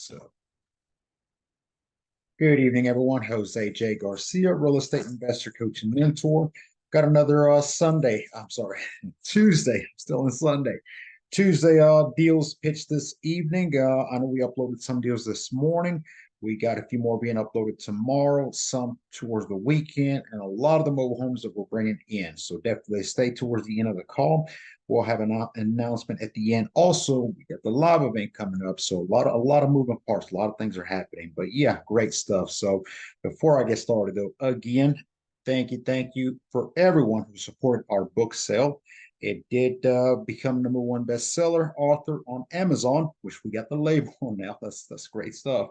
So, good evening, everyone. Jose J. Garcia, real estate investor, coach, and mentor. Got another Sunday. I'm sorry, Tuesday. Still in Sunday. Tuesday deals pitched this evening. I know we uploaded some deals this morning. We got a few more being uploaded tomorrow, some towards the weekend, and a lot of the mobile homes that we're bringing in. So definitely stay towards the end of the call. We'll have an announcement at the end. Also, we got the live event coming up. So a lot of moving parts, a lot of things are happening. But yeah, great stuff. So before I get started, though, again, thank you for everyone who supported our book sale. It did become #1 bestseller author on Amazon, which we got the label on now. That's great stuff.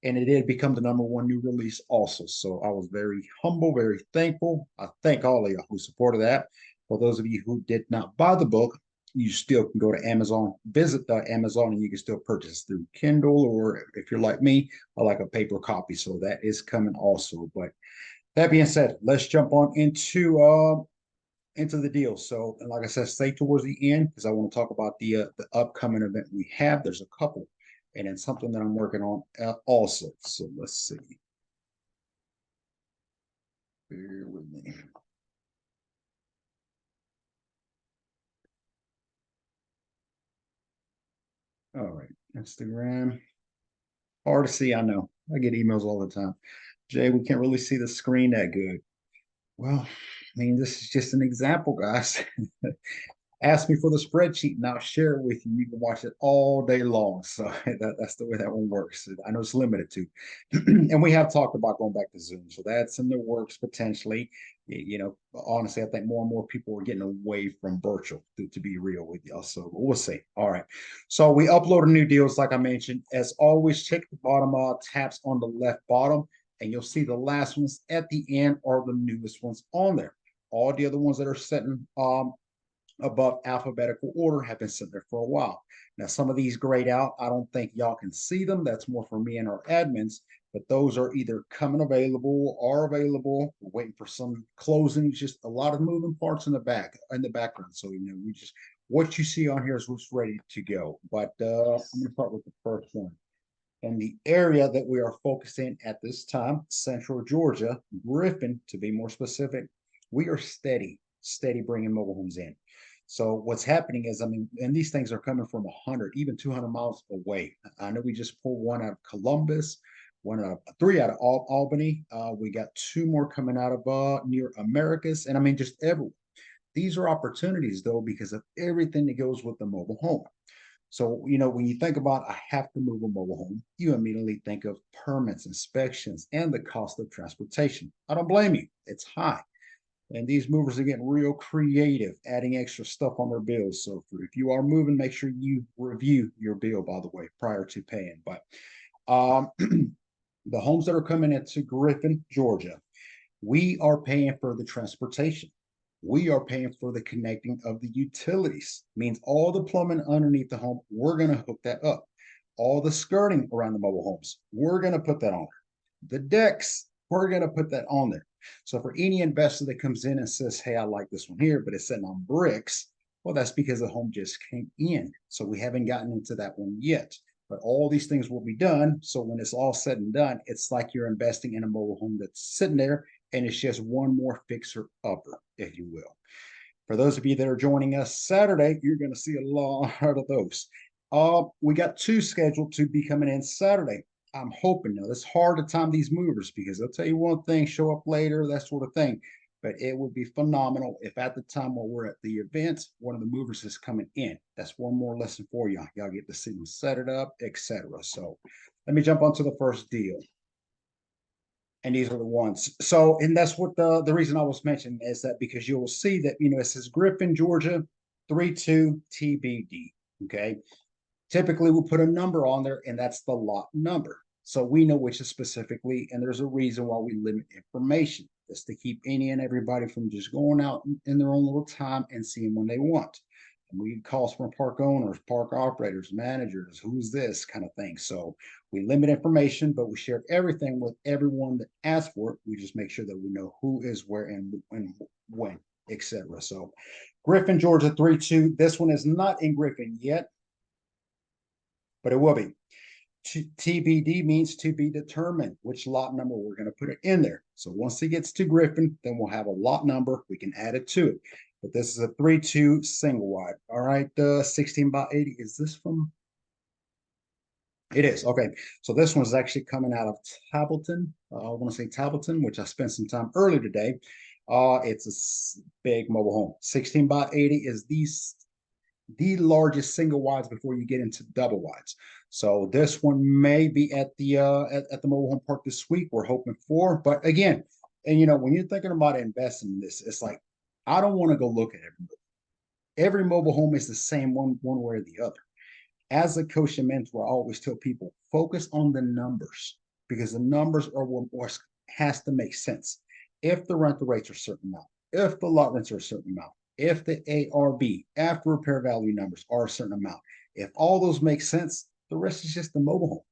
And it did become the #1 new release also. So I was very humble, very thankful. I thank all of you who supported that. For those of you who did not buy the book, you still can go to Amazon, visit Amazon, and you can still purchase through Kindle, or if you're like me, I like a paper copy. So that is coming also. But that being said, let's jump on into the deal. So, and like I said, stay towards the end because I want to talk about the upcoming event we have. There's a couple, and then something that I'm working on also. So let's see. Bear with me. All right, Instagram. Hard to see, I know. I get emails all the time. Jay, we can't really see the screen that good. Well, I mean, this is just an example, guys. Ask me for the spreadsheet and I'll share it with you. You can watch it all day long. So that's the way that one works. I know it's limited to. And we have talked about going back to Zoom. So that's in the works potentially. You know, honestly, I think more and more people are getting away from virtual, to be real with y'all. So we'll see. All right. So we uploaded new deals, like I mentioned. As always, check the bottom tabs on the left bottom, and you'll see the last ones at the end are the newest ones on there. All the other ones that are sitting above alphabetical order have been sitting there for a while. Now, some of these grayed out. I don't think y'all can see them. That's more for me and our admins, but those are either coming available or available. We're waiting for some closings, just a lot of moving parts in the background. So, you know, we just, what you see on here is what's ready to go. But I'm going to start with the first one. And the area that we are focusing at this time, Central Georgia, Griffin, to be more specific, we are steady bringing mobile homes in. So what's happening is, I mean, and these things are coming from 100, even 200 miles away. I know we just pulled one out of Columbus, three out of Albany. We got two more coming out of near Americus, and I mean, just everywhere. These are opportunities though, because of everything that goes with the mobile home. So, you know, when you think about I have to move a mobile home, you immediately think of permits, inspections, and the cost of transportation. I don't blame you. It's high. And these movers are getting real creative, adding extra stuff on their bills. So if you are moving, make sure you review your bill, by the way, prior to paying. But the homes that are coming into Griffin, Georgia, we are paying for the transportation. We are paying for the connecting of the utilities. Means all the plumbing underneath the home, we're going to hook that up. All the skirting around the mobile homes, we're going to put that on there. The decks, we're going to put that on there. So for any investor that comes in and says, hey, I like this one here, but it's sitting on bricks, well, that's because the home just came in. So we haven't gotten into that one yet. But all these things will be done. So when it's all said and done, it's like you're investing in a mobile home that's sitting there, and it's just one more fixer upper, if you will. For those of you that are joining us Saturday, you're going to see a lot of those. We got two scheduled to be coming in Saturday. I'm hoping now. It's hard to time these movers because they'll tell you one thing, show up later, that sort of thing. But it would be phenomenal if at the time while we're at the event, one of the movers is coming in. That's one more lesson for y'all. Y'all get to see them set it up, etc. So let me jump onto the first deal. And these are the ones. So, and that's what the reason I was mentioning is that because you'll see that, you know, it says Griffin, Georgia, 32 TBD. Okay. Typically, we'll put a number on there, and that's the lot number. So we know which is specifically, and there's a reason why we limit information. That's to keep any and everybody from just going out in their own little time and seeing when they want. And we get calls from park owners, park operators, managers, who's this kind of thing. So we limit information, but we share everything with everyone that asks for it. We just make sure that we know who is where and when, etc. So Griffin, Georgia, 3-2. This one is not in Griffin yet, but it will be. TBD means to be determined, which lot number we're going to put it in there. So once it gets to Griffin, then we'll have a lot number. We can add it to it. But this is a 3-2 single wide. All right, 16 by 80. Is this from? It is. Okay. So this one's actually coming out of Tableton. I want to say Tableton, which I spent some time earlier today. It's a big mobile home. 16 by 80 is the largest single wides before you get into double wides. So this one may be at the at the mobile home park this week. We're hoping for, but again, and when you're thinking about investing in this, it's like I don't want to go look at every mobile home is the same one way or the other. As a coach and mentor, I always tell people focus on the numbers because the numbers are what has to make sense. If the rental rates are a certain amount, if the lot rents are a certain amount, if the ARV after repair value numbers are a certain amount, if all those make sense, the rest is just the mobile home.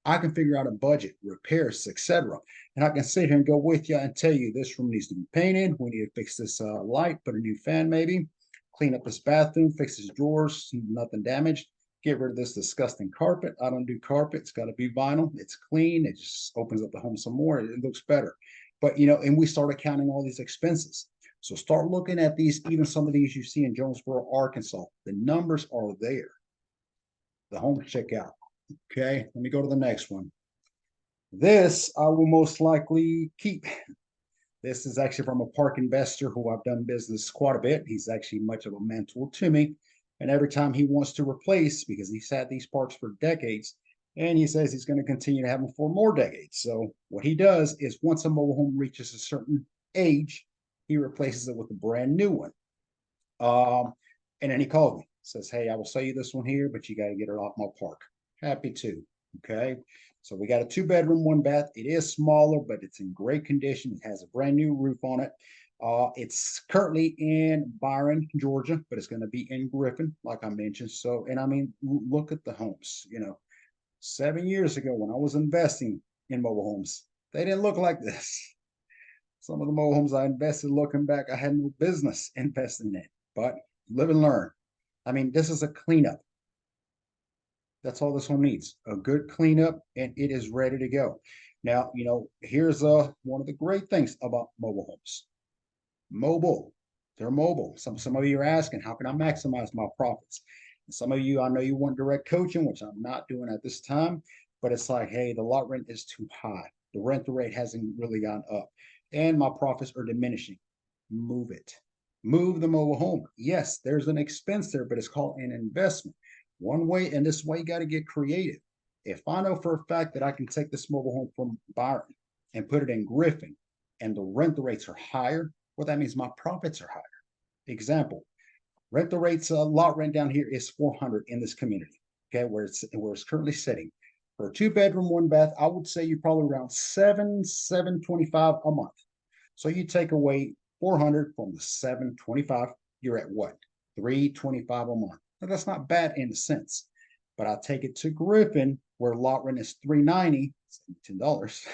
I can figure out a budget, repairs, etc. And I can sit here and go with you and tell you this room needs to be painted. We need to fix this light, put a new fan maybe, clean up this bathroom, fix his drawers, nothing damaged. Get rid of this disgusting carpet. I don't do carpet. It's got to be vinyl. It's clean. It just opens up the home some more. It looks better. But, and we started counting all these expenses. So start looking at these, even some of these you see in Jonesboro, Arkansas. The numbers are there. The home checkout. Okay, let me go to the next one. This I will most likely keep. This is actually from a park investor who I've done business quite a bit. He's actually much of a mentor to me. And every time he wants to replace, because he's had these parks for decades, and he says he's going to continue to have them for more decades. So what he does is once a mobile home reaches a certain age, he replaces it with a brand new one. And then he called me, says, hey, I will sell you this one here, but you got to get it off my park. Happy to. Okay. So we got a 2-bedroom, 1-bath. It is smaller, but it's in great condition. It has a brand new roof on it. It's currently in Byron, Georgia, but it's going to be in Griffin, like I mentioned. So, and I mean, look at the homes. 7 years ago when I was investing in mobile homes, they didn't look like this. Some of the mobile homes I invested, looking back, I had no business investing in, but live and learn. I mean, this is a cleanup. That's all this home needs, a good cleanup, and it is ready to go. Now, here's one of the great things about mobile homes. They're mobile. Some of you are asking, how can I maximize my profits? And some of you, I know you want direct coaching, which I'm not doing at this time, but it's like, hey, the lot rent is too high. The rental rate hasn't really gone up, and my profits are diminishing. Move it. Move the mobile home. Yes, there's an expense there, but it's called an investment. One way, and this way, you got to get creative. If I know for a fact that I can take this mobile home from Byron and put it in Griffin, and the rental rates are higher, well, that means my profits are higher. Example, rental rates, lot rent down here is 400 in this community, okay, where it's currently sitting. For a 2-bedroom, 1-bath, I would say you're probably around $725 a month. So you take away 400 from the 725, you're at what? 325 a month. Now, that's not bad in a sense, but I take it to Griffin where lot rent is $390, $10,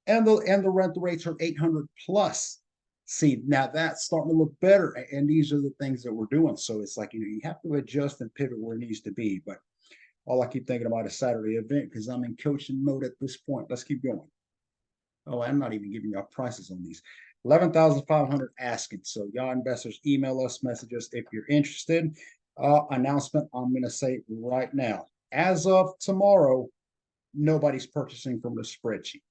and the rental rates are 800 plus. See, now that's starting to look better, and these are the things that we're doing. So it's like you have to adjust and pivot where it needs to be. But all I keep thinking about is Saturday event because I'm in coaching mode at this point. Let's keep going. Oh, I'm not even giving y'all prices on these. 11,500 asking. So y'all investors, email us, message us if you're interested. Announcement I'm going to say right now. As of tomorrow, nobody's purchasing from the spreadsheet.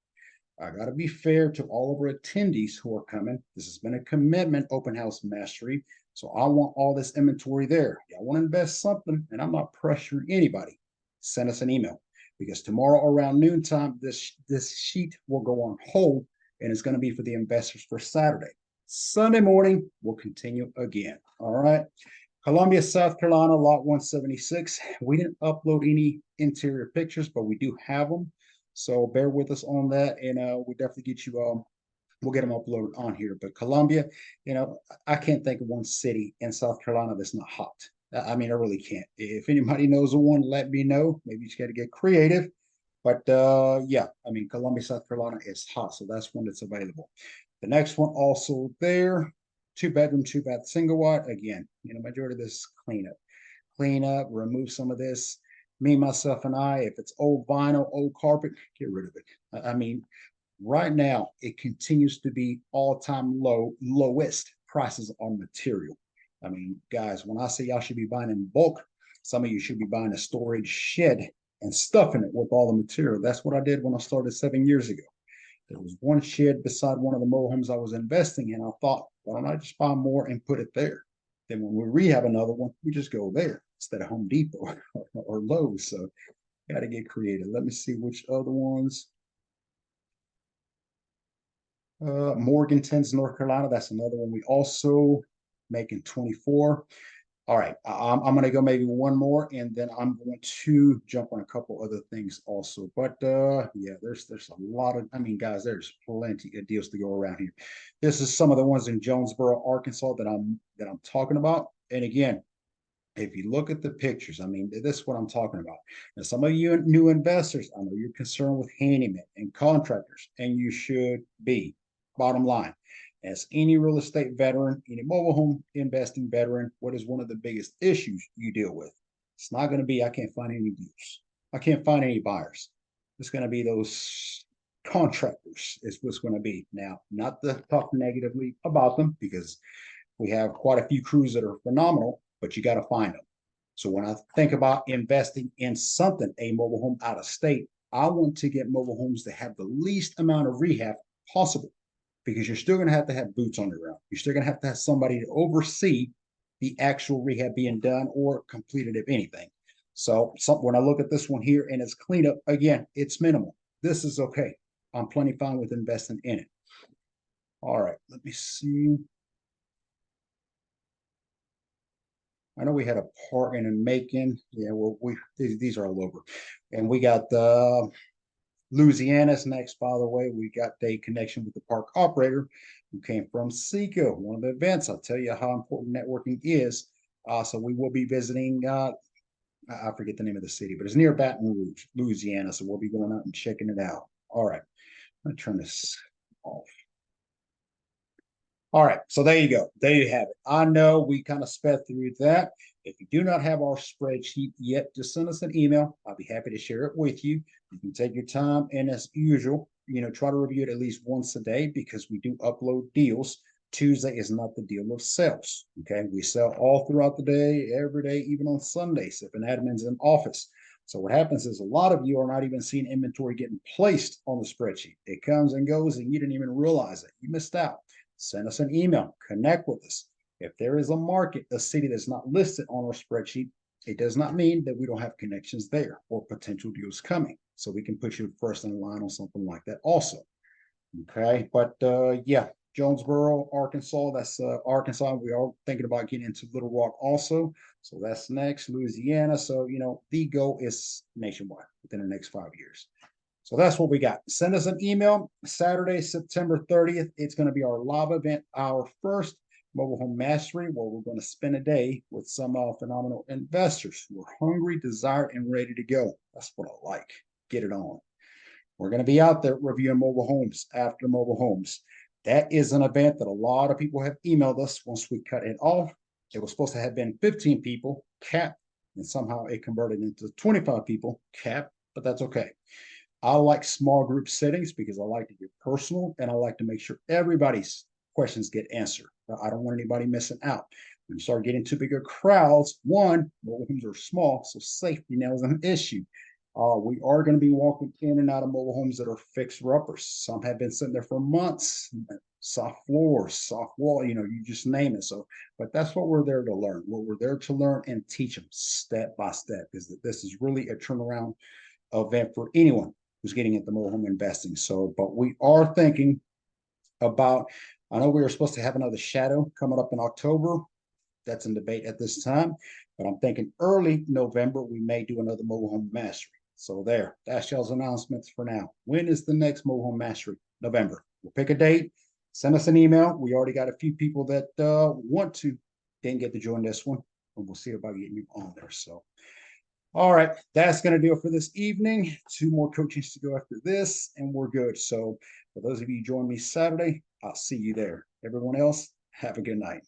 I got to be fair to all of our attendees who are coming. This has been a commitment, open house mastery. So I want all this inventory there. Y'all want to invest something, and I'm not pressuring anybody. Send us an email because tomorrow around noontime, this sheet will go on hold, and it's going to be for the investors for Saturday. Sunday morning, we'll continue again. All right. Columbia, South Carolina, lot 176. We didn't upload any interior pictures, but we do have them. So bear with us on that, and we'll definitely get you, we'll get them uploaded on here. But Columbia, I can't think of one city in South Carolina that's not hot. I mean, I really can't. If anybody knows of one, let me know. Maybe you just got to get creative. But yeah, I mean, Columbia, South Carolina is hot, so that's one that's available. The next one also there, 2-bedroom, 2-bath, single wide. Again, majority of this cleanup, remove some of this. Me, myself, and I, if it's old vinyl, old carpet, get rid of it. I mean, right now, it continues to be all-time lowest prices on material. I mean, guys, when I say y'all should be buying in bulk, some of you should be buying a storage shed and stuffing it with all the material. That's what I did when I started 7 years ago. There was one shed beside one of the mobile homes I was investing in. I thought, why don't I just buy more and put it there? Then when we rehab another one, we just go there instead of Home Depot or Lowe's. So got to get creative. Let me see which other ones. Morganton's, North Carolina. That's another one we also making 24. All right, I'm going to go maybe one more, and then I'm going to jump on a couple other things also. But yeah, there's a lot of, I mean, guys, there's plenty of deals to go around here. This is some of the ones in Jonesboro, Arkansas that I'm talking about. And again, if you look at the pictures, I mean, this is what I'm talking about. Now, some of you new investors, I know you're concerned with handymen and contractors, and you should be. Bottom line, as any real estate veteran, any mobile home investing veteran, what is one of the biggest issues you deal with? It's not going to be, I can't find any deals. I can't find any buyers. It's going to be those contractors is what's going to be. Now, not to talk negatively about them, because we have quite a few crews that are phenomenal, but you got to find them. So when I think about investing in something, a mobile home out of state, I want to get mobile homes that have the least amount of rehab possible, because you're still going to have boots on the ground. You're still going to have somebody to oversee the actual rehab being done or completed, if anything. So when I look at this one here and it's cleanup, again, it's minimal. This is okay. I'm plenty fine with investing in it. All right, let me see. I know we had a partner in Macon. Yeah, well, these are all over. And we got Louisiana's next, by the way. We got a connection with the park operator who came from Seco, one of the events. I'll tell you how important networking is. So we will be visiting, I forget the name of the city, but it's near Baton Rouge, Louisiana. So we'll be going out and checking it out. All right, I'm going to turn this off. All right, so there you go. There you have it. I know we kind of sped through that. If you do not have our spreadsheet yet, just send us an email. I'll be happy to share it with you. You can take your time, and as usual, try to review it at least once a day, because we do upload deals. Tuesday is not the deal of sales. Okay, we sell all throughout the day, every day, even on Sundays if an admin's in office. So what happens is a lot of you are not even seeing inventory getting placed on the spreadsheet. It comes and goes, and you didn't even realize it. You missed out. Send us an email, connect with us. If there is a market, a city that's not listed on our spreadsheet, it does not mean that we don't have connections there or potential deals coming. So we can put you first in line on something like that also. Okay, but yeah, Jonesboro, Arkansas, that's Arkansas. We are thinking about getting into Little Rock also. So that's next, Louisiana. So, the goal is nationwide within the next 5 years. So that's what we got. Send us an email. Saturday, September 30th. It's going to be our live event, our first mobile home mastery, where we're going to spend a day with some phenomenal investors who are hungry, desired, and ready to go. That's what I like. Get it on. We're going to be out there reviewing mobile homes after mobile homes. That is an event that a lot of people have emailed us once we cut it off. It was supposed to have been 15 people, cap, and somehow it converted into 25 people, cap, but that's okay. I like small group settings because I like to get personal, and I like to make sure everybody's questions get answered. I don't want anybody missing out. When you start getting too big of crowds, one, mobile homes are small, so safety now is an issue. We are going to be walking in and out of mobile homes that are fixer-uppers. Some have been sitting there for months, soft floors, soft wall, you just name it. So, but that's what we're there to learn. What we're there to learn and teach them step by step, is that this is really a turnaround event for anyone who's getting into mobile home investing. So, but we are thinking about, I know we were supposed to have another shadow coming up in October. That's in debate at this time, but I'm thinking early November, we may do another mobile home mastery. So there, that's y'all's announcements for now. When is the next mobile home mastery? November. We'll pick a date, send us an email. We already got a few people that want to, didn't get to join this one, and we'll see about getting you on there. So, all right, that's going to do it for this evening. 2 more coachings to go after this, and we're good. So for those of you who join me Saturday, I'll see you there. Everyone else, have a good night.